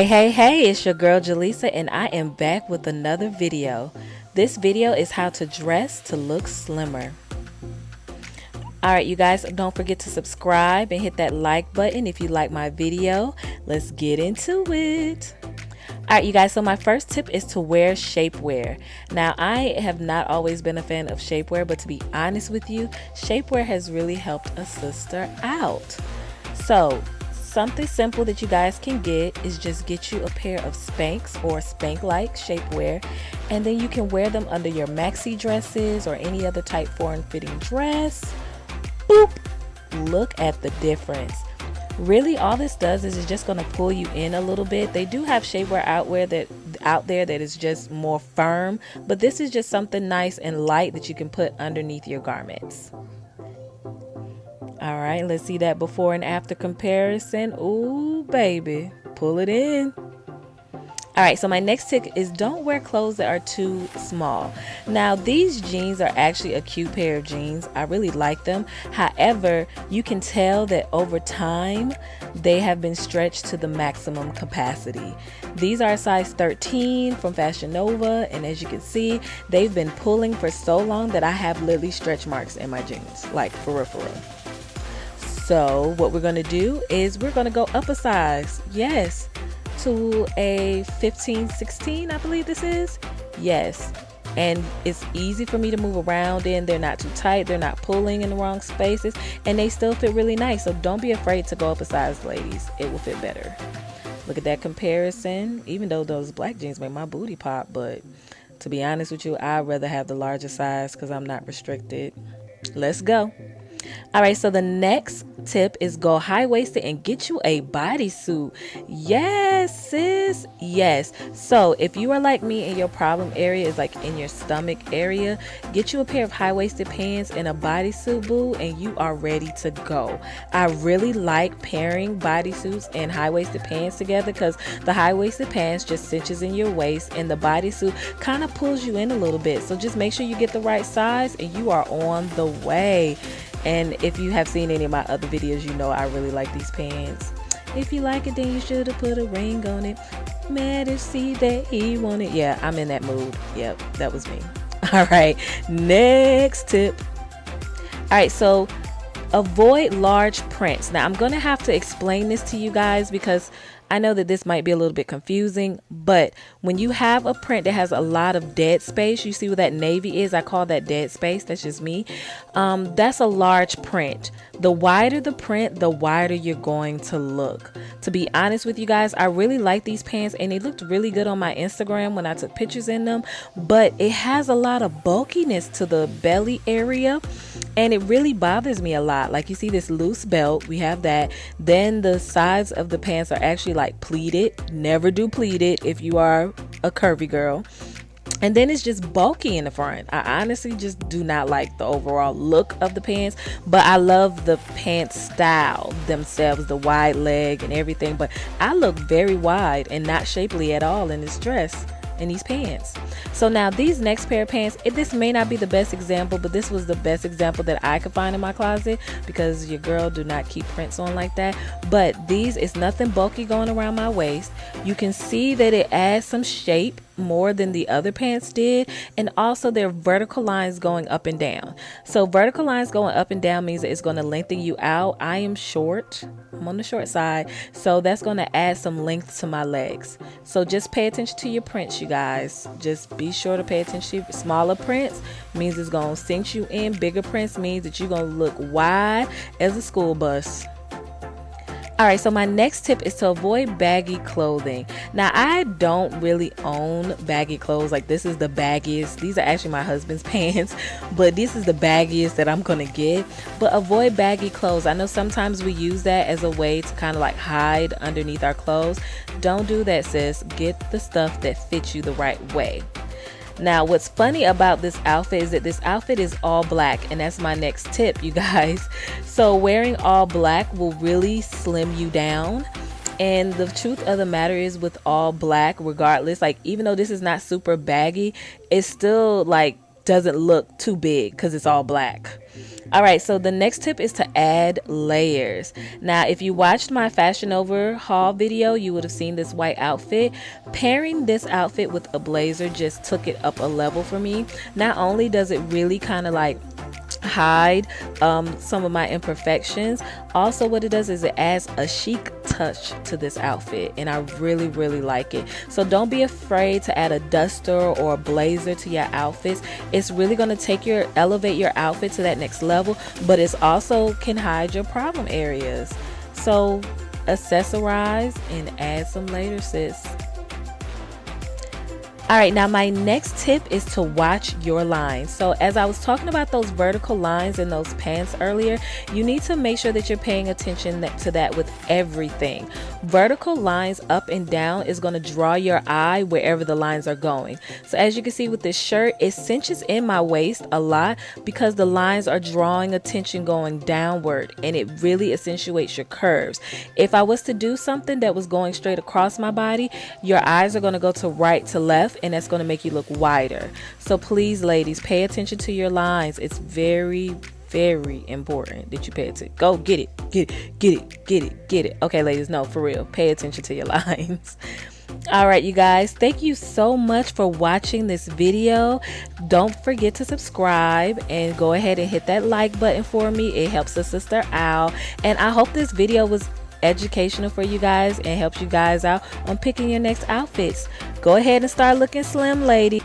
Hey, it's your girl Jylesa, and I am back with another video. This video is how to dress to look slimmer. Alright, you guys, don't forget to subscribe and hit that like button if you like my video. Let's get into it. Alright, you guys, so my first tip is to wear shapewear. Now, I have not always been a fan of shapewear, but to be honest with you, shapewear has really helped a sister out. So, something simple that you guys can get is just get you a pair of Spanx or Spank-like shapewear, and then you can wear them under your maxi dresses or any other type form-fitting dress. Boop! Look at the difference. Really, all this does is it's just going to pull you in a little bit. They do have shapewear out there that is just more firm, but this is just something nice and light that you can put underneath your garments. All right, let's see that before and after comparison. Ooh, baby, pull it in. All right, so my next tip is don't wear clothes that are too small. Now, these jeans are actually a cute pair of jeans. I really like them. However, you can tell that over time, they have been stretched to the maximum capacity. These are a size 13 from Fashion Nova, and as you can see, they've been pulling for so long that I have literally stretch marks in my jeans, like for real, for real. So what we're going to do is we're going to go up a size. Yes. To a 15, 16, I believe this is. Yes. And it's easy for me to move around in. They're not too tight. They're not pulling in the wrong spaces. And they still fit really nice. So don't be afraid to go up a size, ladies. It will fit better. Look at that comparison. Even though those black jeans make my booty pop. But to be honest with you, I'd rather have the larger size because I'm not restricted. Let's go. All right, so the next tip is go high-waisted and get you a bodysuit. Yes, sis. Yes. So if you are like me and your problem area is like in your stomach area, get you a pair of high-waisted pants and a bodysuit, boo, and you are ready to go. I really like pairing bodysuits and high-waisted pants together because the high-waisted pants just cinches in your waist and the bodysuit kind of pulls you in a little bit. So just make sure you get the right size and you are on the way. And if you have seen any of my other videos, you know I really like these pants. If you like it, then you should have put a ring on it. Mad to see that he wanted. Yeah, I'm in that mood. Yep, that was me. All right, next tip. All right, so avoid large prints. Now, I'm going to have to explain this to you guys because I know that this might be a little bit confusing, but when you have a print that has a lot of dead space, you see where that navy is? I call that dead space. That's just me. That's a large print. The wider the print, the wider you're going to look. To be honest with you guys, I really like these pants and they looked really good on my Instagram when I took pictures in them, but it has a lot of bulkiness to the belly area and it really bothers me a lot. Like you see this loose belt, we have that. Then the sides of the pants are actually like pleated. Never do pleated if you are a curvy girl. And then it's just bulky in the front. I honestly just do not like the overall look of the pants, but I love the pants style themselves, the wide leg and everything. But I look very wide and not shapely at all in this dress, in these pants. So now these next pair of pants, this may not be the best example, but this was the best example that I could find in my closet because your girl do not keep prints on like that. But these is nothing bulky going around my waist. You can see that it adds some shape more than the other pants did, and also there are vertical lines going up and down. So vertical lines going up and down means that it's going to lengthen you out. I am short. I'm on the short side, so that's going to add some length to my legs. So just pay attention to your prints, you guys. Just be sure to pay attention to smaller prints means it's going to cinch you in. Bigger prints means that you're going to look wide as a school bus. All right, so my next tip is to avoid baggy clothing. Now, I don't really own baggy clothes. Like, this is the baggiest. These are actually my husband's pants, but this is the baggiest that I'm going to get. But avoid baggy clothes. I know sometimes we use that as a way to kind of like hide underneath our clothes. Don't do that, sis. Get the stuff that fits you the right way. Now, what's funny about this outfit is that this outfit is all black, and that's my next tip, you guys. So wearing all black will really slim you down. And the truth of the matter is, with all black, regardless, like even though this is not super baggy, it's still like doesn't look too big because it's all black. All right, so the next tip is to add layers. Now, if you watched my Fashion Over haul video, you would have seen this white outfit. Pairing this outfit with a blazer just took it up a level for me. Not only does it really kind of like hide some of my imperfections, also what it does is it adds a chic touch to this outfit, and I really like it. So don't be afraid to add a duster or a blazer to your outfits. It's really going to elevate your outfit to that next level, but it's also can hide your problem areas. So accessorize and add some layers, sis. All right, now my next tip is to watch your lines. So as I was talking about those vertical lines in those pants earlier, you need to make sure that you're paying attention to that with everything. Vertical lines up and down is going to draw your eye wherever the lines are going. So as you can see with this shirt, it cinches in my waist a lot because the lines are drawing attention going downward, and it really accentuates your curves. If I was to do something that was going straight across my body, your eyes are going to go to right to left, and that's going to make you look wider. So please, ladies, pay attention to your lines. It's very important that you pay attention. Go get it. Okay, ladies, no, for real, pay attention to your lines. All right, you guys, thank you so much for watching this video. Don't forget to subscribe and go ahead and hit that like button for me. It helps a sister out, and I hope this video was educational for you guys and helps you guys out on picking your next outfits. Go ahead and start looking slim, lady.